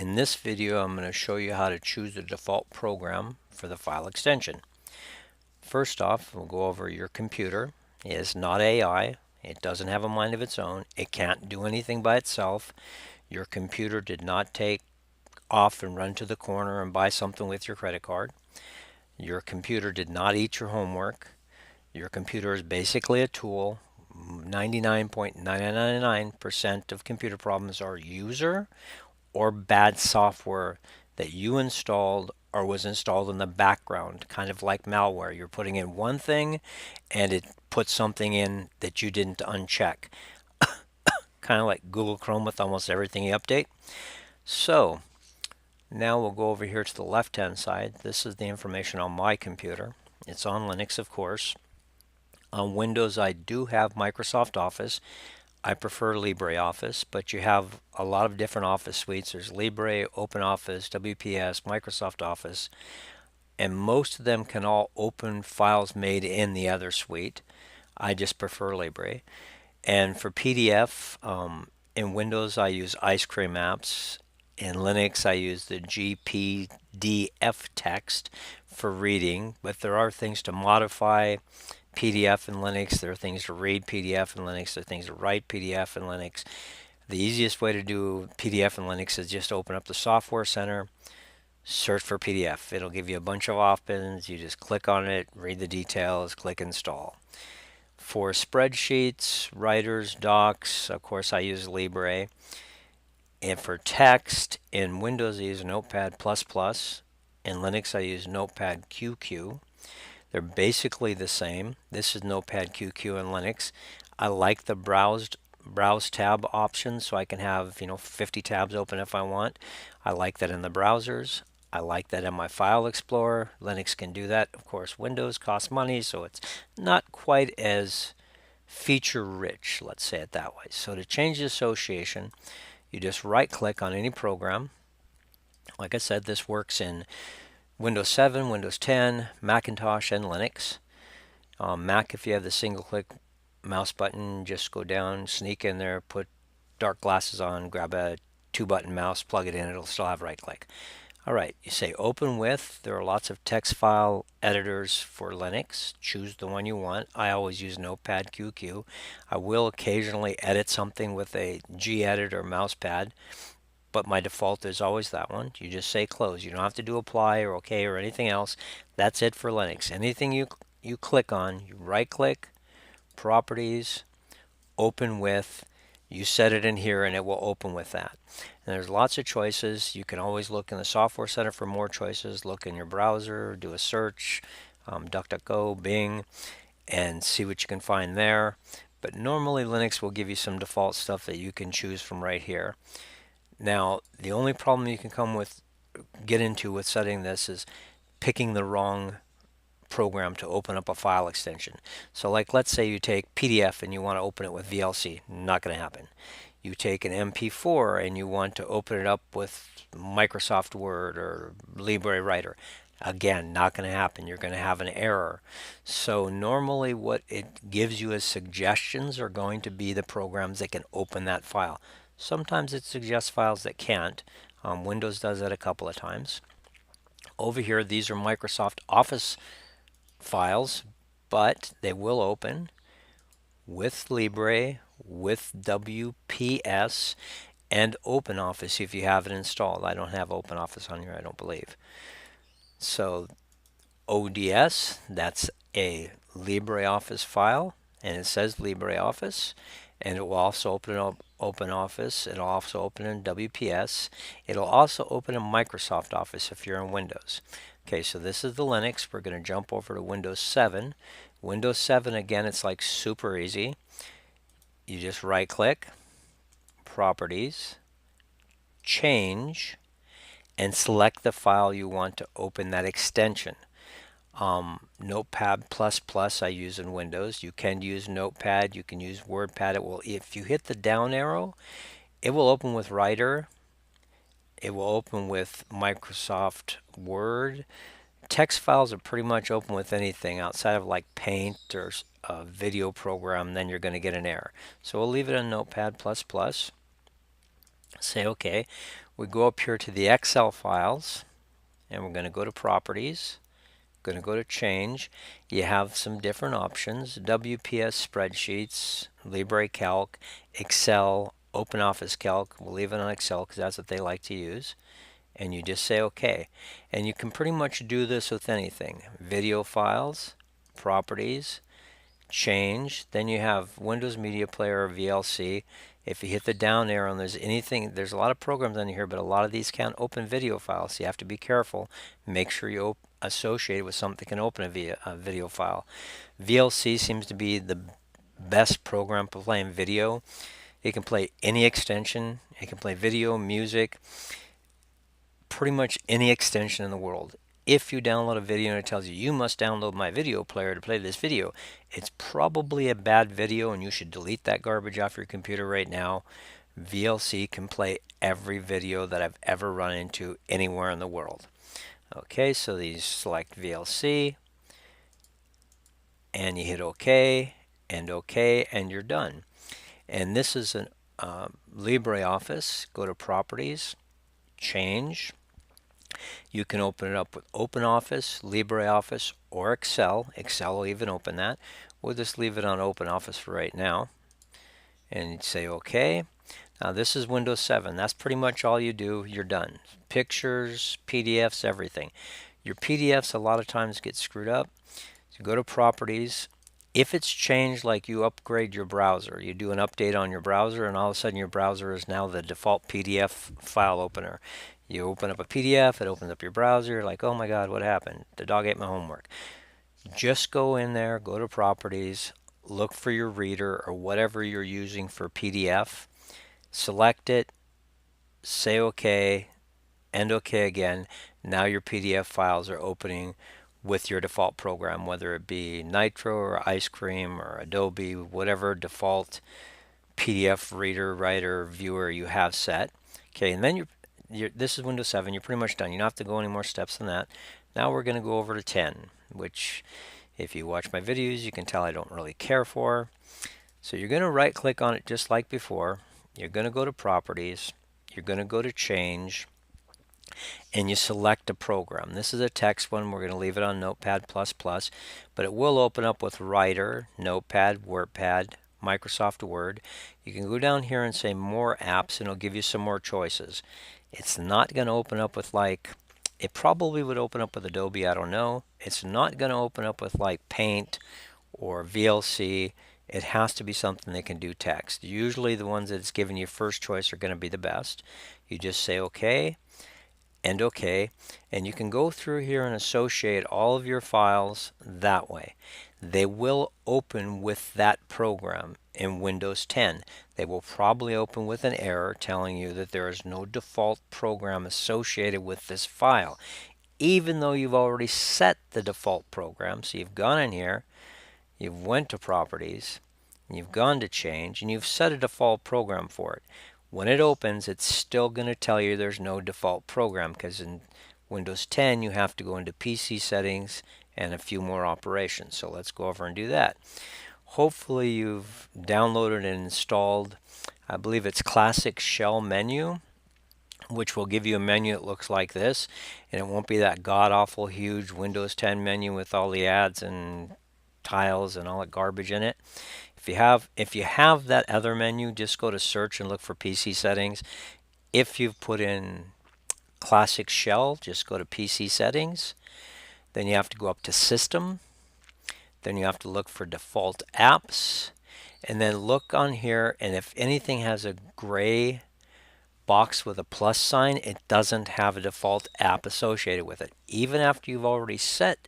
In this video, I'm going to show you how to choose the default program for the file extension. First off, we'll go over your computer. It is not AI. It doesn't have a mind of its own. It can't do anything by itself. Your computer did not take off and run to the corner and buy something with your credit card. Your computer did not eat your homework. Your computer is basically a tool. 99.999% of computer problems are user or bad software that you installed or was installed in the background, kind of like malware. You're putting in one thing and it puts something in that you didn't uncheck. Kind of like Google Chrome with almost everything you update. So now we'll go over here to the left hand side. This is the information on my computer. It's on Linux, of course. On Windows, I do have Microsoft Office. I prefer LibreOffice, but you have a lot of different Office suites. There's Libre, OpenOffice, WPS, Microsoft Office, and most of them can all open files made in the other suite. I just prefer Libre. And for PDF, in Windows I use Ice Cream Apps. In Linux I use the GPDF text for reading, but there are things to modify PDF in Linux. There are things to read PDF in Linux. There are things to write PDF in Linux. The easiest way to do PDF in Linux is just open up the Software Center, search for PDF. It'll give you a bunch of options. You just click on it, read the details, click install. For spreadsheets, writers, docs, of course I use Libre. And for text, in Windows I use Notepad++. In Linux I use Notepad QQ. They're basically the same. This is Notepad QQ in Linux. I like the browse tab option, so I can have 50 tabs open if I want. I like that in the browsers. I like that in my file explorer. Linux can do that. Of course, Windows costs money, so it's not quite as feature rich, let's say it that way. So to change the association, you just right click on any program. Like I said, this works in Windows 7, Windows 10, Macintosh, and Linux. Mac, if you have the single click mouse button, just go down, sneak in there, put dark glasses on, grab a 2-button mouse, plug it in, it'll still have right click. Alright, you say open with. There are lots of text file editors for Linux. Choose the one you want. I always use Notepad QQ. I will occasionally edit something with a gedit or mousepad, but my default is always that one. You just say close. You don't have to do apply or OK or anything else. That's it for Linux. Anything you click on, you right click, properties, open with. You set it in here and it will open with that. And there's lots of choices. You can always look in the Software Center for more choices. Look in your browser, do a search, DuckDuckGo, Bing, and see what you can find there. But normally Linux will give you some default stuff that you can choose from right here. Now, the only problem you can get into with setting this is picking the wrong program to open up a file extension. So like, let's say you take PDF and you want to open it with VLC. Not going to happen. You take an MP4 and you want to open it up with Microsoft Word or Libre Writer. Again, not going to happen. You're going to have an error. So normally what it gives you as suggestions are going to be the programs that can open that file. Sometimes it suggests files that can't. Windows does that a couple of times. Over here, these are Microsoft Office files, but they will open with Libre, with WPS, and OpenOffice if you have it installed. I don't have OpenOffice on here, I don't believe. So ODS, that's a LibreOffice file, and it says LibreOffice, and it will also open up OpenOffice. It'll also open in WPS. It'll also open in Microsoft Office if you're in Windows. Okay, so this is the Linux. We're going to jump over to Windows 7. Windows 7, again, it's like super easy. You just right click, properties, change, and select the file you want to open that extension. Notepad++ I use in Windows. You can use Notepad. You can use WordPad. It will, if you hit the down arrow, it will open with Writer. It will open with Microsoft Word. Text files are pretty much open with anything outside of like Paint or a video program. Then you're going to get an error. So we'll leave it on Notepad++. Say OK. We go up here to the Excel files, and we're going to go to Properties. Going to go to Change. You have some different options: WPS spreadsheets, Libre Calc, Excel, OpenOffice Calc. We'll leave it on Excel because that's what they like to use. And you just say OK. And you can pretty much do this with anything: video files, properties, change. Then you have Windows Media Player or VLC. If you hit the down arrow and there's a lot of programs on here, but a lot of these can't open video files, so you have to be careful. Make sure you associate it with something that can open a video file. VLC seems to be the best program for playing video. It can play any extension. It can play video, music, pretty much any extension in the world. If you download a video and it tells you you must download my video player to play this video, it's probably a bad video and you should delete that garbage off your computer right now. VLC can play every video that I've ever run into anywhere in the world. Okay, so you select VLC and you hit OK and OK and you're done. And this is an LibreOffice. Go to Properties, Change. You can open it up with OpenOffice, LibreOffice, or Excel. Excel will even open that. We'll just leave it on OpenOffice for right now. And you'd say OK. Now this is Windows 7. That's pretty much all you do. You're done. Pictures, PDFs, everything. Your PDFs a lot of times get screwed up. So go to Properties. If it's changed, like you upgrade your browser, you do an update on your browser, and all of a sudden your browser is now the default PDF file opener. You open up a PDF, it opens up your browser, you're like, oh my God, what happened? The dog ate my homework. Just go in there, go to Properties, look for your reader or whatever you're using for PDF, select it, say OK, and OK again. Now your PDF files are opening with your default program, whether it be Nitro or Ice Cream or Adobe, whatever default PDF reader, writer, viewer you have set. Okay, and then this is Windows 7. You're pretty much done. You don't have to go any more steps than that. Now we're going to go over to 10, which if you watch my videos, you can tell I don't really care for. So you're going to right click on it just like before. You're going to go to Properties. You're going to go to Change. And you select a program. This is a text one. We're going to leave it on Notepad++, but it will open up with Writer, Notepad, WordPad, Microsoft Word. You can go down here and say More Apps, and it'll give you some more choices. It's not going to open up with it probably would open up with Adobe, I don't know. It's not going to open up with like Paint or VLC. It has to be something that can do text. Usually the ones that it's giving you first choice are going to be the best. You just say OK and OK, and you can go through here and associate all of your files that way. They will open with that program in Windows 10. They will probably open with an error telling you that there is no default program associated with this file, even though you've already set the default program. So you've gone in here, you've went to Properties, and you've gone to Change, and you've set a default program for it. When it opens, it's still going to tell you there's no default program, because in Windows 10 you have to go into PC settings and a few more operations. So let's go over and do that. Hopefully you've downloaded and installed, I believe it's Classic Shell Menu, which will give you a menu that looks like this, and it won't be that god-awful huge Windows 10 menu with all the ads and tiles and all that garbage in it. If you have that other menu, just go to search and look for PC settings. If you've put in Classic Shell, just go to PC settings. Then you have to go up to System. Then you have to look for Default Apps. And then look on here, and if anything has a gray box with a plus sign, it doesn't have a default app associated with it. Even after you've already set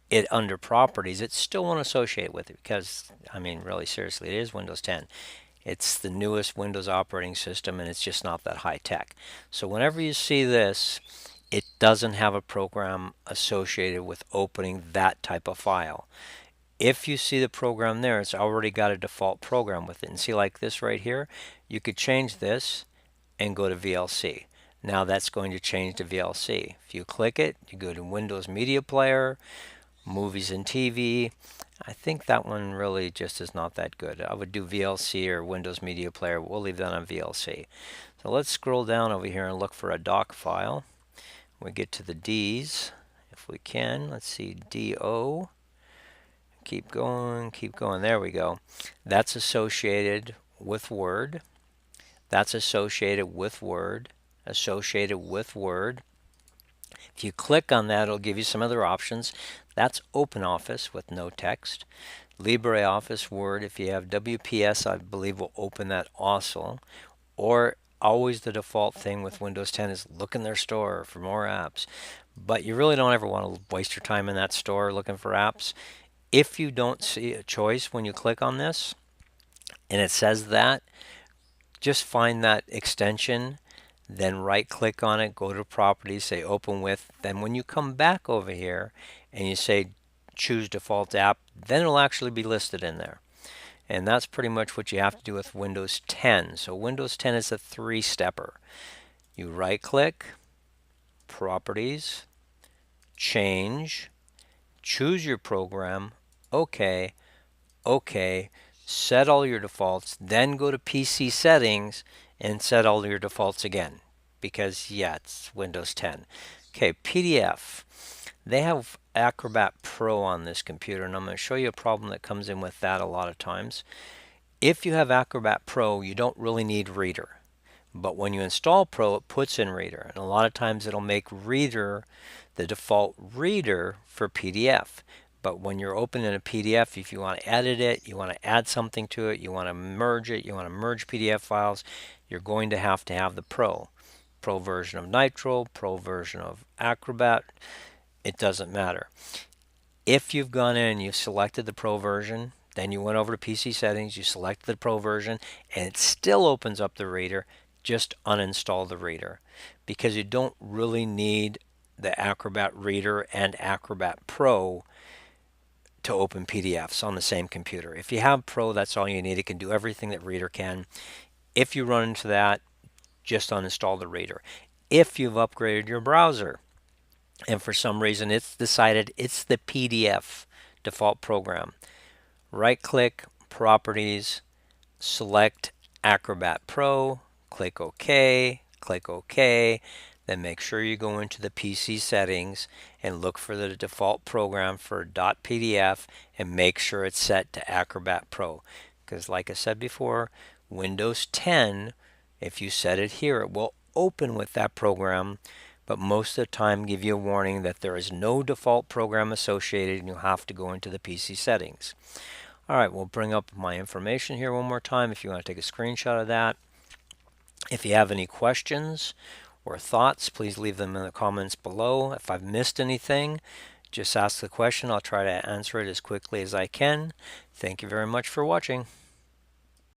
it under Properties, it still won't associate with it because, I mean, really seriously, it is Windows 10. It's the newest Windows operating system, and it's just not that high tech. So whenever you see this, it doesn't have a program associated with opening that type of file. If you see the program there, it's already got a default program with it. And see, like this right here, you could change this and go to VLC. Now that's going to change to VLC. If you click it, you go to Windows Media Player, Movies and TV. I think that one really just is not that good. I would do VLC or Windows Media Player. We'll leave that on VLC. So let's scroll down over here and look for a doc file. We get to the D's, if we can. Let's see, DO. Keep going, keep going. There we go. That's associated with Word. That's associated with Word. Associated with Word. If you click on that, it'll give you some other options. That's OpenOffice with no text. LibreOffice Word, if you have WPS, I believe will open that also. Or always the default thing with Windows 10 is look in their store for more apps. But you really don't ever want to waste your time in that store looking for apps. If you don't see a choice when you click on this and it says that, just find that extension, then right click on it, go to properties, say open with. Then when you come back over here and you say choose default app, then it'll actually be listed in there. And that's pretty much what you have to do with Windows 10. So Windows 10 is a three-stepper. You right click, properties, change, choose your program, OK, OK, set all your defaults, then go to PC settings and set all your defaults again. Because, yeah, it's Windows 10. Okay, PDF. They have Acrobat Pro on this computer, and I'm going to show you a problem that comes in with that a lot of times. If you have Acrobat Pro, you don't really need Reader. But when you install Pro, it puts in Reader. And a lot of times it'll make Reader the default reader for PDF. But when you're opening a PDF, if you want to edit it, you want to add something to it, you want to merge it, you want to merge PDF files, you're going to have the Pro. Pro version of Nitro, Pro version of Acrobat, it doesn't matter. If you've gone in and you've selected the Pro version, then you went over to PC settings, you selected the Pro version, and it still opens up the Reader, just uninstall the Reader because you don't really need the Acrobat Reader and Acrobat Pro to open PDFs on the same computer. If you have Pro, that's all you need. It can do everything that Reader can. If you run into that, just uninstall the Reader. If you've upgraded your browser and for some reason it's decided it's the PDF default program, right click, properties, select Acrobat Pro, click OK, then make sure you go into the PC settings and look for the default program for .pdf and make sure it's set to Acrobat Pro. Because like I said before, Windows 10, if you set it here, it will open with that program, but most of the time give you a warning that there is no default program associated and you'll have to go into the PC settings. All right, we'll bring up my information here one more time if you want to take a screenshot of that. If you have any questions or thoughts, please leave them in the comments below. If I've missed anything, just ask the question. I'll try to answer it as quickly as I can. Thank you very much for watching.